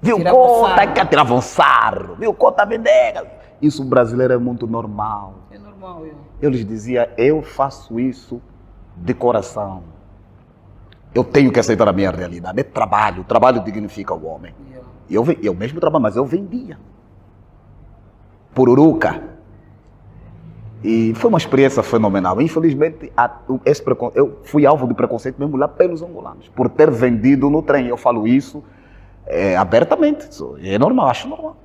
Viu o cota, que tiravam sarro. Viu o cota vender. Isso o brasileiro é muito normal. É normal, Eu lhes dizia, eu faço isso de coração. Eu tenho que aceitar a minha realidade. É trabalho. O trabalho dignifica o homem. Eu mesmo trabalho, mas eu vendia. Pururuca. E foi uma experiência fenomenal. Infelizmente, eu fui alvo de preconceito mesmo lá pelos angolanos, por ter vendido no trem. Eu falo isso abertamente. É normal, acho normal.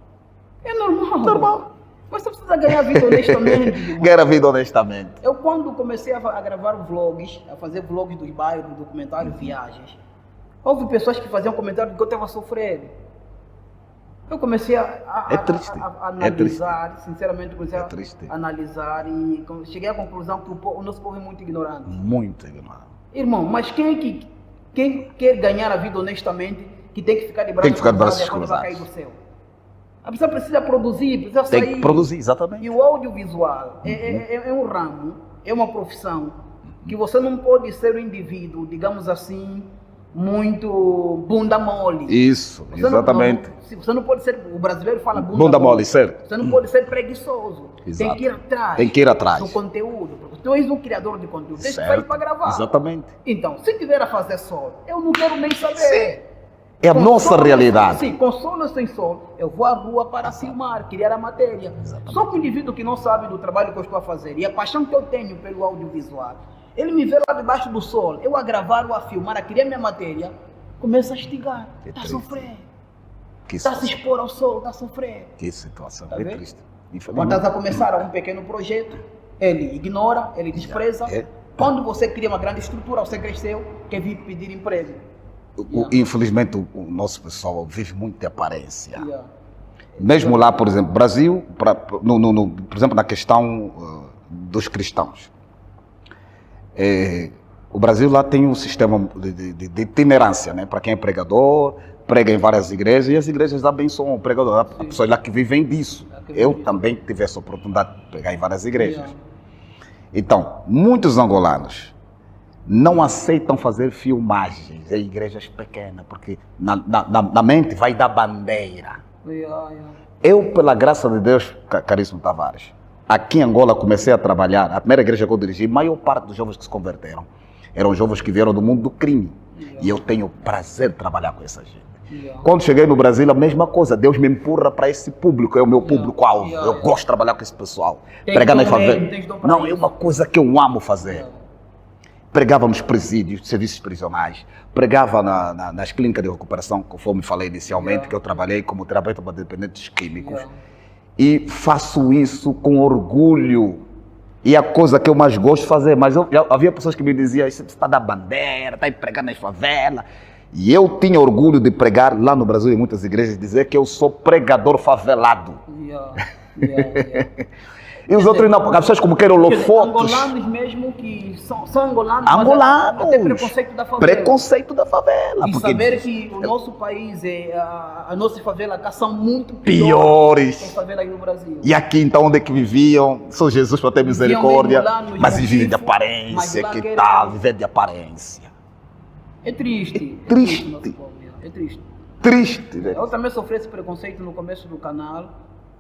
É normal. Normal. Mas você precisa ganhar vida honestamente. Ganhar vida honestamente. Eu, quando comecei a gravar vlogs, a fazer vlogs dos bairros, documentários, viagens, houve pessoas que faziam comentário de que eu estava sofrendo. Eu comecei a analisar, sinceramente, comecei a analisar e cheguei à conclusão que o nosso povo é muito ignorante. Muito ignorante. Irmão, mas quem quer ganhar a vida honestamente, que tem que ficar de braços cruzados, vai cair do céu? A pessoa precisa produzir, precisa sair. Tem que produzir, exatamente. E o audiovisual é um ramo, é uma profissão que você não pode ser um indivíduo, digamos assim, muito bunda mole. Isso, exatamente. Você não pode ser, o brasileiro fala bunda mole, certo. Você não pode ser preguiçoso. Exato. Tem que ir atrás. Tem que ir atrás do conteúdo. Porque tu és um criador de conteúdo. Tem que sair para gravar. Exatamente. Então, se tiver a fazer sol, eu não quero nem saber. Sim. É a nossa realidade. Sim, com sol ou sem sol, eu vou à rua para filmar, criar a matéria. Exatamente. Só que o indivíduo que não sabe do trabalho que eu estou a fazer e a paixão que eu tenho pelo audiovisual, ele me vê lá debaixo do sol, eu a gravar ou a filmar, a criar minha matéria, começa a estigar, está a sofrer. Está a se expor ao sol, está a sofrer. Que situação, tá triste. Quando estás a começar um pequeno projeto, ele ignora, ele despreza. Quando você cria uma grande estrutura, você cresceu, quer vir pedir emprego. Infelizmente, o nosso pessoal vive muito de aparência. Mesmo lá, por exemplo, Brasil, por exemplo, na questão dos cristãos. O Brasil lá tem um sistema de itinerância, né? Para quem é pregador, prega em várias igrejas, e as igrejas abençoam o pregador. Há pessoas lá que vivem disso. Eu também tive essa oportunidade de pregar em várias igrejas. Então, muitos angolanos não aceitam fazer filmagens em igrejas pequenas, porque na mente vai dar bandeira. Eu, pela graça de Deus, caríssimo Tavares, aqui em Angola comecei a trabalhar, a primeira igreja que eu dirigi, a maior parte dos jovens que se converteram eram jovens que vieram do mundo do crime. E eu tenho prazer de trabalhar com essa gente. Quando cheguei no Brasil, a mesma coisa. Deus me empurra para esse público, é o meu público-alvo. Eu gosto de trabalhar com esse pessoal. Pregar nas favelas. Não, é uma coisa que eu amo fazer. Pregava nos presídios, serviços prisionais, pregava nas clínicas de recuperação, conforme falei inicialmente, que eu trabalhei como terapeuta para dependentes químicos. E faço isso com orgulho. E é a coisa que eu mais gosto de fazer. Mas havia pessoas que me diziam, isso está da bandeira, está pregando nas favelas. E eu tinha orgulho de pregar lá no Brasil, em muitas igrejas, dizer que eu sou pregador favelado. E os outros não, porque as pessoas como querem holofotos. Angolanos mesmo que são angolanos, angolanos, mas tem preconceito da favela. Preconceito da favela. E porque saber que o nosso país, a nossa favela cá são muito piores que a favela aí no Brasil. E aqui então onde é que viviam? São Jesus para ter misericórdia. Mas vivem de aparência, que tal? Viver de aparência. É triste. É triste. É triste. Triste, velho. Eu também sofri esse preconceito no começo do canal.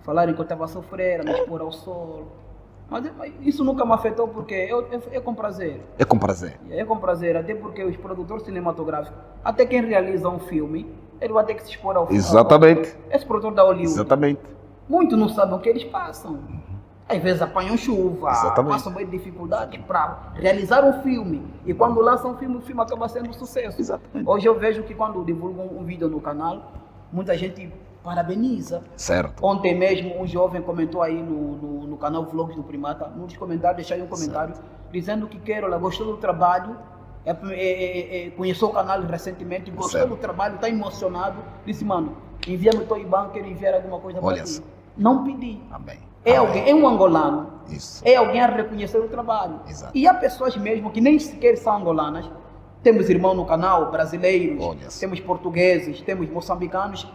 Falaram que eu estava a sofrer, a me expor ao sol. Mas isso nunca me afetou porque é com prazer. É com prazer. É com prazer, até porque os produtores cinematográficos, até quem realiza um filme, ele vai ter que se expor ao filme. Exatamente. Esse produtor da Hollywood. Exatamente. Muitos não sabem o que eles passam. Às vezes apanham chuva, passam muita dificuldade para realizar um filme. E quando lançam um filme, o filme acaba sendo um sucesso. Exatamente. Hoje eu vejo que quando divulgam um vídeo no canal, muita gente parabeniza. Certo. Ontem mesmo um jovem comentou aí no canal Vlogs do Primata, nos comentários, deixou aí um comentário, dizendo que Queirola gostou do trabalho, conheceu o canal recentemente, gostou do trabalho, está emocionado, disse, mano, envia-me o teu IBAN, quero enviar alguma coisa para ti. Não pedi. Amém. É alguém, é um angolano. Isso. É alguém a reconhecer o trabalho. Exato. E há pessoas mesmo que nem sequer são angolanas. Temos irmãos no canal, brasileiros, temos portugueses, temos moçambicanos,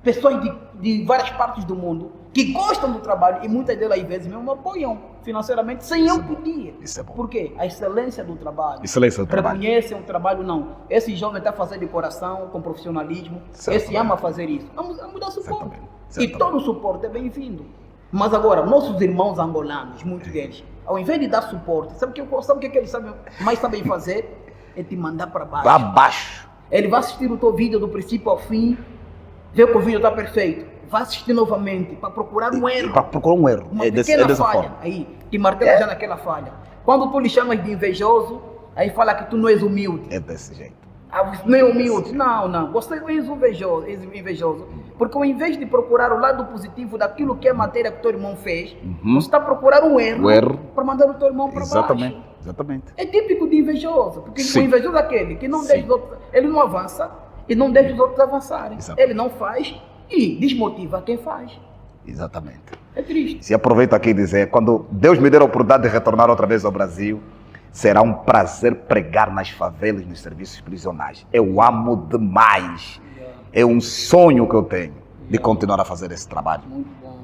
pessoas de várias partes do mundo que gostam do trabalho e muitas delas, às vezes, mesmo apoiam financeiramente sem eu pedir. Isso é bom. Por quê? A excelência do trabalho. Excelência do trabalho. Reconhecem o trabalho, não. Esse jovem está fazendo de coração, com profissionalismo, esse ama fazer isso. Vamos dar suporte. E todo o suporte é bem-vindo. Mas agora, nossos irmãos angolanos, muitos deles, ao invés de dar suporte, sabe o que eles mais sabem fazer? É te mandar para baixo. Para baixo. Ele vai assistir o teu vídeo do princípio ao fim, ver que o vídeo está perfeito. Vai assistir novamente para procurar um erro. Para procurar um erro. Uma pequena falha. Aí, te martela já naquela falha. Quando tu lhe chamas de invejoso, aí fala que tu não és humilde. É desse jeito. Não é humilde. Não. Você és invejoso. Porque ao invés de procurar o lado positivo daquilo que é a matéria que teu irmão fez, você está procurando um erro para mandar o teu irmão para baixo. Exatamente. É típico de invejoso. Porque o invejoso é aquele que não deixa os outros, ele não avança e não deixa os outros avançarem. Exatamente. Ele não faz e desmotiva quem faz. Exatamente. É triste. Se aproveito aqui e dizer, quando Deus me der a oportunidade de retornar outra vez ao Brasil, será um prazer pregar nas favelas, nos serviços prisionais. Eu amo demais. É um sonho que eu tenho de continuar a fazer esse trabalho. Muito bom.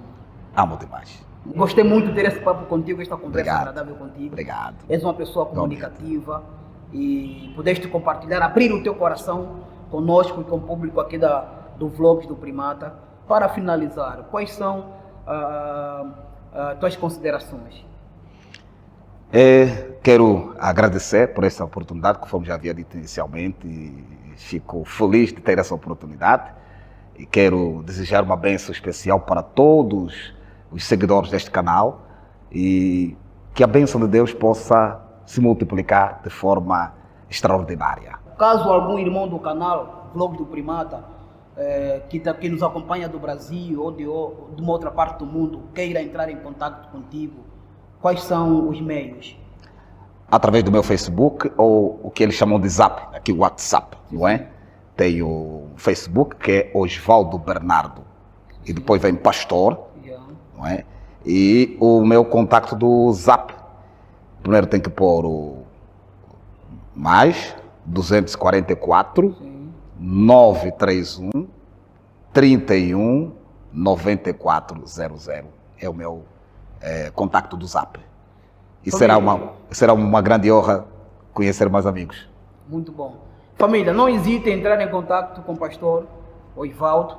Amo demais. Gostei muito de ter esse papo contigo, esta conversa agradável contigo. Obrigado. És uma pessoa comunicativa e pudeste compartilhar, abrir o teu coração conosco e com o público aqui do Vlogs do Primata. Para finalizar, quais são tuas considerações? Quero agradecer por essa oportunidade, conforme já havia dito inicialmente, e fico feliz de ter essa oportunidade e quero desejar uma bênção especial para todos os seguidores deste canal e que a bênção de Deus possa se multiplicar de forma extraordinária. Caso algum irmão do canal Vlogs do Primata que nos acompanha do Brasil ou de uma outra parte do mundo queira entrar em contato contigo, quais são os meios? Através do meu Facebook ou o que eles chamam de Zap, aqui o WhatsApp, não é? Tem o Facebook que é Osvaldo Bernardo e depois vem Pastor, não é? E o meu contacto do Zap. Primeiro tem que pôr o mais 244 931 31 9400. É o meu contacto do Zap. E será uma grande honra conhecer mais amigos. Muito bom. Família, não hesite em entrar em contato com o pastor Osvaldo,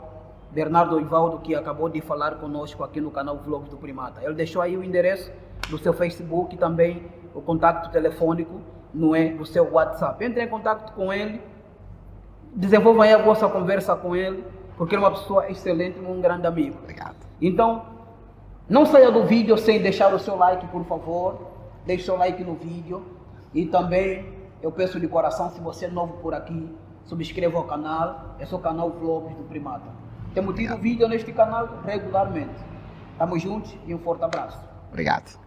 Bernardo Osvaldo, que acabou de falar conosco aqui no canal Vlogs do Primata. Ele deixou aí o endereço do seu Facebook e também o contato telefônico do seu WhatsApp. Entre em contato com ele, desenvolvam aí a vossa conversa com ele, porque ele é uma pessoa excelente e um grande amigo. Obrigado. Então, não saia do vídeo sem deixar o seu like, por favor. Deixe seu like no vídeo. E também, eu peço de coração, se você é novo por aqui, subscreva o canal. É seu canal Vlogs do Primata. Temos tido vídeo neste canal regularmente. Estamos juntos e um forte abraço. Obrigado.